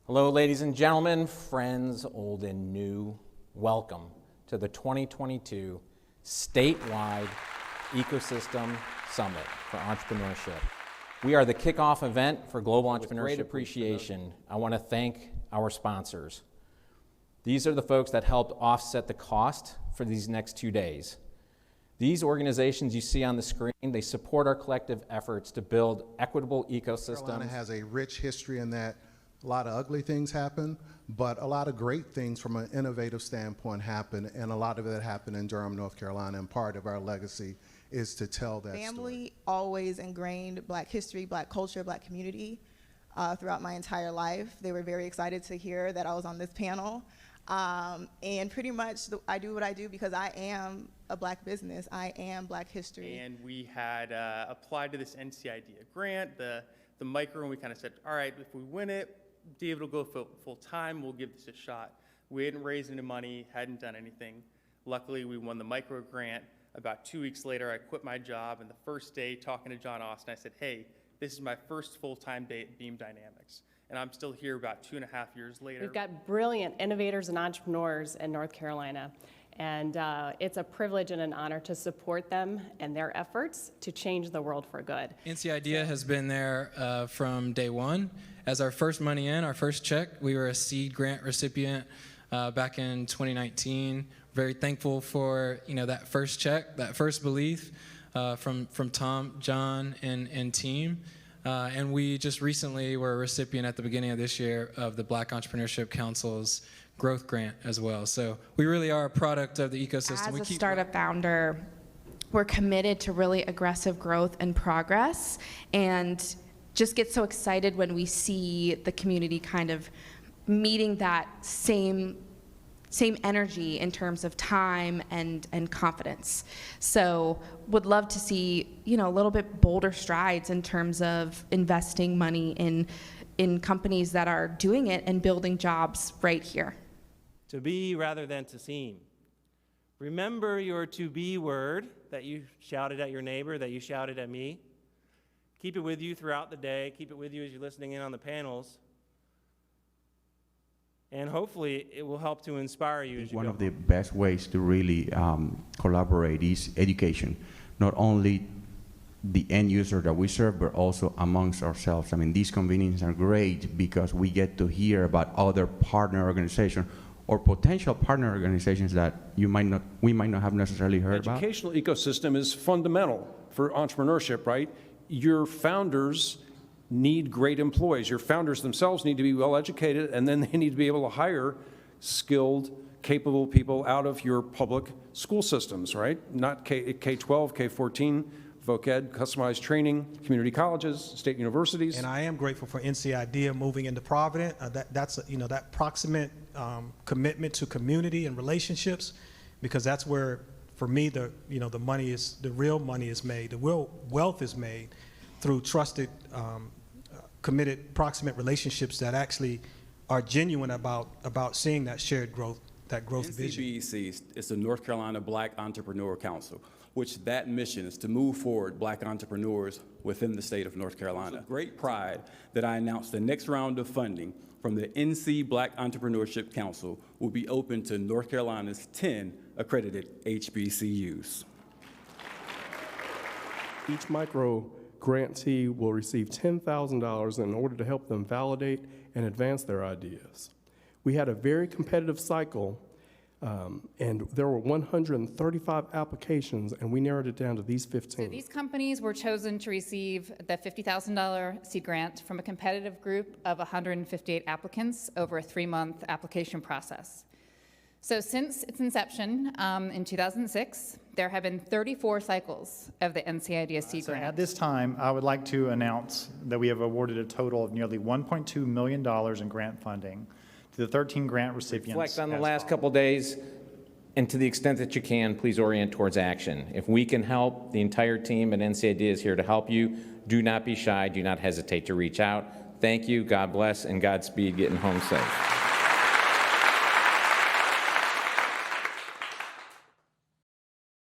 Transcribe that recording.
Hello, ladies and gentlemen, friends old and new. Welcome to the 2022 statewide Ecosystem Summit for Entrepreneurship. We are the kickoff event for Global Entrepreneurship Appreciation. I want to thank our sponsors. These are the folks that helped offset the cost for these next 2 days. These organizations you see on the screen, they support our collective efforts to build equitable ecosystems. Carolina has a rich history in that a lot of ugly things happen, but a lot of great things from an innovative standpoint happen, and a lot of it happened in Durham, North Carolina, and part of our legacy is to tell that Family always ingrained Black history, Black culture, Black community throughout my entire life. They were very excited to hear that I was on this panel. And pretty much I do what I do because I am a Black business. I am Black history. And we had applied to this NCIDEA grant, the micro, and we kind of said, all right, if we win it, David will go full time, we'll give this a shot. We hadn't raised any money, hadn't done anything. Luckily, we won the micro grant. About 2 weeks later, I quit my job, and the first day talking to John Austin, I said, hey, this is my first full-time day at Beam Dynamics. And I'm still here about 2.5 years later. We've got brilliant innovators and entrepreneurs in North Carolina, and it's a privilege and an honor to support them and their efforts to change the world for good. NCIDEA has been there from day one. As our first money in, our first check, we were a seed grant recipient back in 2019. Very thankful for that first check, that first belief from Tom, John, and team. And we just recently were a recipient at the beginning of this year of the Black Entrepreneurship Council's growth grant as well. So we really are a product of the ecosystem. As a startup founder, we're committed to really aggressive growth and progress, and just get so excited when we see the community kind of meeting that same energy in terms of time and confidence. So would love to see a little bit bolder strides in terms of investing money in companies that are doing it and building jobs right here. To be rather than to seem. Remember your to be word that you shouted at your neighbor, that you shouted at me. Keep it with you throughout the day. Keep it with you as you're listening in on the panels. And hopefully it will help to inspire you as you go. One of the best ways to really collaborate is education. Not only the end user that we serve, but also amongst ourselves. I mean, these convenings are great because we get to hear about other partner organizations or potential partner organizations that we might not have necessarily heard about. The educational ecosystem is fundamental for entrepreneurship, right? Your founders need great employees. Your founders themselves need to be well educated, and then they need to be able to hire skilled, capable people out of your public school systems, right? Not K-12, K-14, voc ed, customized training, community colleges, state universities. And I am grateful for NCIDEA moving into Providence. That's that proximate commitment to community and relationships, because that's where, for me, the real money is made. The real wealth is made through trusted, committed, proximate relationships that actually are genuine about seeing that shared growth, that growth vision. NCBEC is the North Carolina Black Entrepreneur Council, which that mission is to move forward Black entrepreneurs within the state of North Carolina. It's with great pride that I announced the next round of funding from the NC Black Entrepreneurship Council will be open to North Carolina's 10 accredited HBCUs. Each micro grantee will receive $10,000 in order to help them validate and advance their ideas. We had a very competitive cycle, and there were 135 applications, and we narrowed it down to these 15. So these companies were chosen to receive the $50,000 seed grant from a competitive group of 158 applicants over a 3-month application process. So since its inception in 2006, there have been 34 cycles of the NCIDEA seed grant. At this time, I would like to announce that we have awarded a total of nearly $1.2 million in grant funding to the 13 grant recipients. Reflect on the last couple days, and to the extent that you can, please orient towards action. If we can help, the entire team at NCIDEA is here to help you. Do not be shy. Do not hesitate to reach out. Thank you. God bless, and Godspeed getting home safe.